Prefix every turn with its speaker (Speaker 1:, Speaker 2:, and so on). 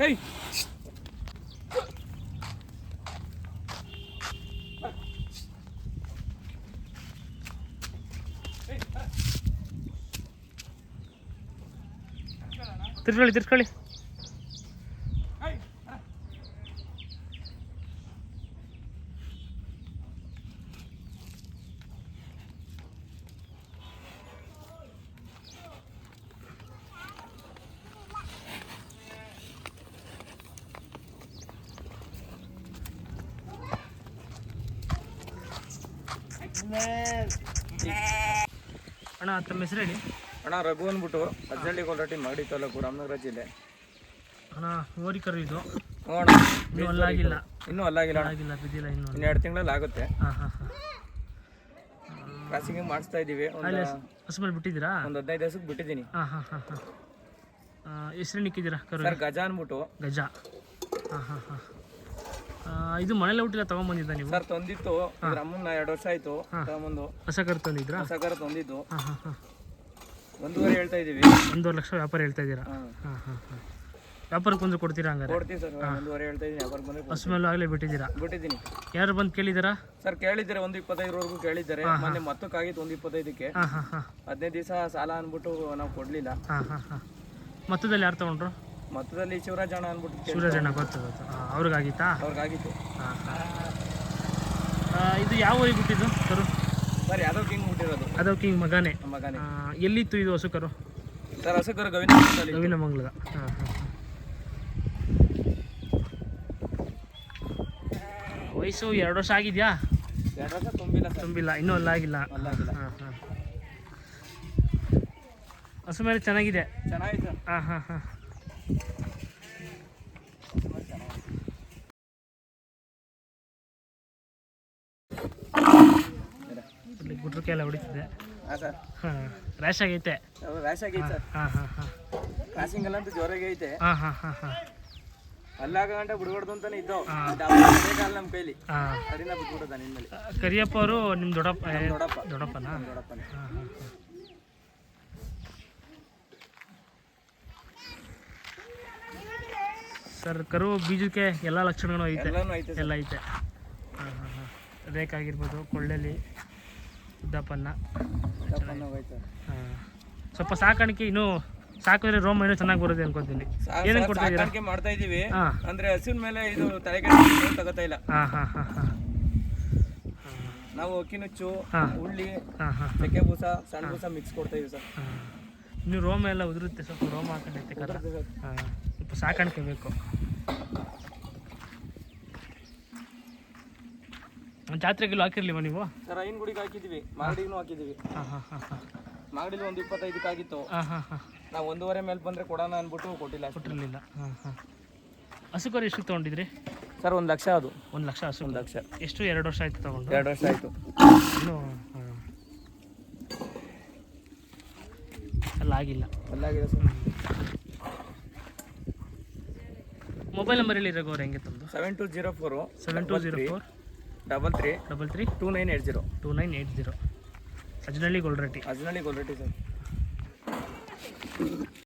Speaker 1: ಹೇಯ್
Speaker 2: ತಿರ್ಸ್ಕೊಳ್ಳಿ ತಿರ್ಸ್ಕೊಳ್ಳಿ. ಅಣ್ಣ ತಮ್ಮ ಹೆಸರು ಹೇಳಿ.
Speaker 1: ಅಣ್ಣ ರಘು ಅಂದ್ಬಿಟ್ಟು ಅಜ್ಜಳ್ಳಿ ಕೊಲ್ರಟ್ಟಿ ಮಾಗಡಿ ತಾಲೂಕು ರಾಮನಗರ ಜಿಲ್ಲೆ.
Speaker 2: ಅಣ್ಣ ಓರಿ ಕರು ಇದು
Speaker 1: ನೋಡ
Speaker 2: ಇನ್ನೂ ಅಲ್ಲಾಗಿಲ್ಲ.
Speaker 1: ಇನ್ನೂ ಅಲ್ಲಾಗಿಲ್ಲ
Speaker 2: ಆಗಿಲ್ಲ ಬಿದ್ದಿಲ್ಲ ಇನ್ನೂ.
Speaker 1: ಇನ್ನು 2 ತಿಂಗಳಲ್ಲಿ ಆಗುತ್ತೆ.
Speaker 2: ಹಾಂ ಹಾಂ ಹಾಂ.
Speaker 1: ಕ್ರಾಸಿಂಗ್ ಮಾಡಿಸ್ತಾ ಇದ್ದೀವಿ.
Speaker 2: ಹಸು ಮೇಲೆ ಬಿಟ್ಟಿದ್ದೀರಾ?
Speaker 1: ಒಂದು 15 ದಿವಸಕ್ಕೆ ಬಿಟ್ಟಿದ್ದೀನಿ.
Speaker 2: ಹಾಂ ಹಾಂ ಹಾಂ ಹಾಂ. ಹೆಸರು ನಿಕ್ಕಿದ್ದೀರಾ ಕರು?
Speaker 1: ಸರ್ ಗಜ ಅಂದ್ಬಿಟ್ಟು.
Speaker 2: ಗಜ. ಹಾಂ ಹಾಂ ಹಾಂ. ಇದು ಮನೇಲಿ ಹುಟ್ಟಿಲ್ಲ ತೊಗೊಂಬಂದಿದ್ದ ನೀವು?
Speaker 1: ಸರ್ ತಂದಿತ್ತು ಇದ್ರ ಅಮ್ಮನ್ನ 2 ವರ್ಷ ಆಯ್ತು ತಗೊಂಬಂದು.
Speaker 2: ಹೊಸ ಕರು ತಂದಿದ್ರಾ?
Speaker 1: ಹೊಸ ಕರು ತಂದಿದ್ದು.
Speaker 2: ಹಾಂ ಹಾಂ ಹಾಂ.
Speaker 1: 1.5 ಹೇಳ್ತಾ ಇದ್ದೀವಿ.
Speaker 2: 1.5 ಲಕ್ಷ ವ್ಯಾಪಾರ ಹೇಳ್ತಾ ಇದ್ದೀರಾ? ಹಾಂ ಹಾಂ ಹಾಂ. ವ್ಯಾಪಾರಕ್ಕೆ ಬಂದು ಕೊಡ್ತೀರಾ ಹಂಗಾರೆ?
Speaker 1: ಕೊಡ್ತೀವಿ ಸರ್. 1.5 ಹೇಳ್ತಾ ಇದ್ದೀನಿ. ವ್ಯಾಪಾರ ಬಂದರೆ
Speaker 2: ಹಸು ಮೇಲೂ ಆಗಲೇ ಬಿಟ್ಟಿದ್ದೀರಾ?
Speaker 1: ಬಿಟ್ಟಿದ್ದೀನಿ.
Speaker 2: ಯಾರು ಬಂದು ಕೇಳಿದ್ದೀರಾ?
Speaker 1: ಸರ್ ಕೇಳಿದ್ದಾರೆ 1.25ವರೆಗೂ ಕೇಳಿದ್ದಾರೆ. ಮೊನ್ನೆ ಮತ್ತಕ್ಕಾಗಿತ್ತು 1.25ಕ್ಕೆ.
Speaker 2: ಹಾಂ ಹಾಂ ಹಾಂ.
Speaker 1: 15 ದಿವಸ ಸಾಲ ಅಂದ್ಬಿಟ್ಟು ನಾವು ಕೊಡಲಿಲ್ಲ.
Speaker 2: ಹಾಂ ಹಾಂ ಹಾಂ. ಮೊತ್ತದಲ್ಲಿ ಯಾರು ತೊಗೊಂಡ್ರು?
Speaker 1: ಮೊತ್ತದಲ್ಲಿ ಶಿವರಾಜಣ್ಣ ಅಂದ್ಬಿಟ್ಟು.
Speaker 2: ಶಿವರಾಜಣ್ಣ ಗೊತ್ತು ಗೊತ್ತು. ಅವ್ರಿಗಾಗಿತ್ತಾ?
Speaker 1: ಅವ್ರಿಗಾಗಿತ್ತು.
Speaker 2: ಹಾಂ ಹಾಂ. ಇದು ಯಾವ ಊರಿಗೆ ಬಿಟ್ಟಿದ್ದು ಕರು?
Speaker 1: ಸರ್ ಯಾದವ್ ಕಿಂಗ್ ಬಿಟ್ಟಿರೋದು.
Speaker 2: ಯಾದವ್ ಕಿಂಗ್ ಮಗನೇ?
Speaker 1: ಮಗನೇ.
Speaker 2: ಎಲ್ಲಿತ್ತು ಇದು ಹಸು ಕರು?
Speaker 1: ಸರ್ ಹಸು ಕರು ಗವಿನಮಂಗಲದಲ್ಲಿ.
Speaker 2: ಗವಿನಮಂಗಲ. ಹಾಂ ಹಾಂ ಹಾಂ. ವಯಸ್ಸು 2 ವರ್ಷ ಆಗಿದೆಯಾ?
Speaker 1: 2 ವರ್ಷ ತುಂಬಿಲ್ಲ ಸರ್.
Speaker 2: ತುಂಬಿಲ್ಲ ಇನ್ನೂ ಅಲ್ಲಾಗಿಲ್ಲ.
Speaker 1: ಅಲ್ಲಾಗಿಲ್ಲ.
Speaker 2: ಹಾಂ ಹಾಂ. ಹಸು ಮೇಲೆ ಚೆನ್ನಾಗಿದೆ.
Speaker 1: ಚೆನ್ನಾಗಿದೆ ಸರ್.
Speaker 2: ಹಾಂ ಹಾಂ ಹಾಂ. ಗುಟ್ರಕ್ಕೆ ಎಲ್ಲ ಹೊಡಿತಿದೆ.
Speaker 1: ಹಾಂ ಸರ್.
Speaker 2: ಹಾಂ ರ್ಯಾಶ್ ಆಗೈತೆ.
Speaker 1: ರ್ಯಾಶ್ ಆಗೈತೆ ಸರ್.
Speaker 2: ಹಾಂ ಹಾಂ ಹಾಂ.
Speaker 1: ಕ್ರಾಸಿಂಗ್ ಎಲ್ಲ ಅಂತೂ ಜೋರಾಗಿ ಐತೆ.
Speaker 2: ಹಾಂ ಹಾಂ ಹಾಂ ಹಾಂ.
Speaker 1: ಅಲ್ಲಾಗ ಗಂಟೆ ಬಿಡ್ಬಾರ್ದು ಅಂತಾನೆ ಇದ್ದೋ. ಬೇಕಾಗಲ್ಲ ನಮ್ಮ ಕೈಲಿ.
Speaker 2: ಹಾಂ.
Speaker 1: ಸರಿನಾ ಬಿಟ್ಬಿಡೋದ ನಿನ್ನಲ್ಲಿ.
Speaker 2: ಕರಿಯಪ್ಪ ಅವರು ನಿಮ್ಮ ದೊಡ್ಡಪ್ಪ?
Speaker 1: ದೊಡ್ಡಪ್ಪ.
Speaker 2: ದೊಡ್ಡಪ್ಪನಾ?
Speaker 1: ದೊಡ್ಡಪ್ಪನೇ.
Speaker 2: ಹಾಂ ಹಾಂ ಹಾಂ. ಸರ್ ಕರು ಬೀಜಕ್ಕೆ ಎಲ್ಲ ಲಕ್ಷಣಗಳು ಐತೆ?
Speaker 1: ಎಲ್ಲನೂ ಐತೆ
Speaker 2: ಎಲ್ಲ ಐತೆ. ಹಾಂ ಹಾಂ ಹಾಂ. ರೇಖಾಗಿರ್ಬೋದು, ಕೊಳ್ಳೆಲಿ ಉದ್ದಪ್ಪನ್ನ. ಹಾಂ. ಸ್ವಲ್ಪ ಸಾಕಾಣಿಕೆ ಇನ್ನೂ ಸಾಕಿದ್ರೆ ರೋಮ ಇನ್ನೂ ಚೆನ್ನಾಗಿ ಬರುತ್ತೆ ಅನ್ಕೊತೀನಿ. ಏನೇನು ಕೊಡ್ತಾ ಇದ್ದೀರಾ?
Speaker 1: ಸಾಕಾಣಿಕೆ ಮಾಡ್ತಾ ಇದೀವಿ.
Speaker 2: ಹಾಂ.
Speaker 1: ಅಂದ್ರೆ ಹಸಿನ ಮೇಲೆ ಇದು ತಲೆಕೆಡಿಸಿ ತಗೋತಾ ಇಲ್ಲ.
Speaker 2: ಹಾಂ ಹಾಂ ಹಾಂ ಹಾಂ.
Speaker 1: ನಾವು ಅಕ್ಕಿನುಚ್ಚು,
Speaker 2: ಹಾಂ.
Speaker 1: ಉಳ್ಳಿ,
Speaker 2: ಹಾಂ ಹಾಂ.
Speaker 1: ಚಕ್ಕೆ ಬೂಸ, ಸಣ್ಣ ಬೂಸ ಮಿಕ್ಸ್ ಕೊಡ್ತಾ ಇದೀವಿ ಸರ್.
Speaker 2: ಹಾಂ. ಇನ್ನು ರೋಮ ಎಲ್ಲ ಉದುರುತ್ತೆ, ಸ್ವಲ್ಪ ರೋಮ ಹಾಕೊಂಡೈತೆ ಕರ. ಹಾಂ. ಸ್ವಲ್ಪ ಸಾಕಾಣಿಕೆ ಬೇಕು. ಜಾತ್ರೆಗೆಲ್ಲೂ ಹಾಕಿರ್ಲಿವ ನೀವು?
Speaker 1: ಸರ್ ಐನಗುಡಿಗೆ ಹಾಕಿದ್ವಿ, ಮಾಗಡಿಗೂ ಹಾಕಿದ್ವಿ.
Speaker 2: ಹಾಂ ಹಾಂ ಹಾಂ ಹಾಂ.
Speaker 1: ಮಾಗಡಿಲಿ 1.25ಕ್ಕೆ ಆಗಿತ್ತು.
Speaker 2: ಹಾಂ ಹಾಂ ಹಾಂ.
Speaker 1: ನಾವು 1.5 ಮೇಲೆ ಬಂದರೆ ಕೊಡೋಣ ಅಂದ್ಬಿಟ್ಟು ಕೊಟ್ಟಿಲ್ಲ.
Speaker 2: ಕೊಟ್ಟಿರಲಿಲ್ಲ. ಹಾಂ ಹಾಂ. ಹಸುಕರು ಎಷ್ಟು ತೊಗೊಂಡಿದ್ರಿ
Speaker 1: ಸರ್? 1 ಲಕ್ಷ. ಅದು
Speaker 2: 1 ಲಕ್ಷ ಹಸು.
Speaker 1: 1 ಲಕ್ಷ.
Speaker 2: ಎಷ್ಟು? 2 ವರ್ಷ ಆಯ್ತು ತೊಗೊಂಡು?
Speaker 1: 2 ವರ್ಷ ಆಯಿತು.
Speaker 2: ಇನ್ನೂ ಹಾಂ ಅಲ್ಲ ಆಗಿಲ್ಲ.
Speaker 1: ಅಲ್ಲಾಗಿದೆ ಸರ್.
Speaker 2: ಮೊಬೈಲ್ ನಂಬರ್ ಹೇಳಿ ರಘು ಅವ್ರು, ಹೆಂಗೆ ತಮ್ಮದು?
Speaker 1: 7204
Speaker 2: 7204
Speaker 1: 33
Speaker 2: 33
Speaker 1: 2980
Speaker 2: 2980. ಅಜ್ನಳ್ಳಿ ಗೊಲ್ರಟ್ಟಿ.
Speaker 1: ಅಜ್ನಳ್ಳಿ ಗೊಲ್ರಟ್ಟಿ ಸರ್.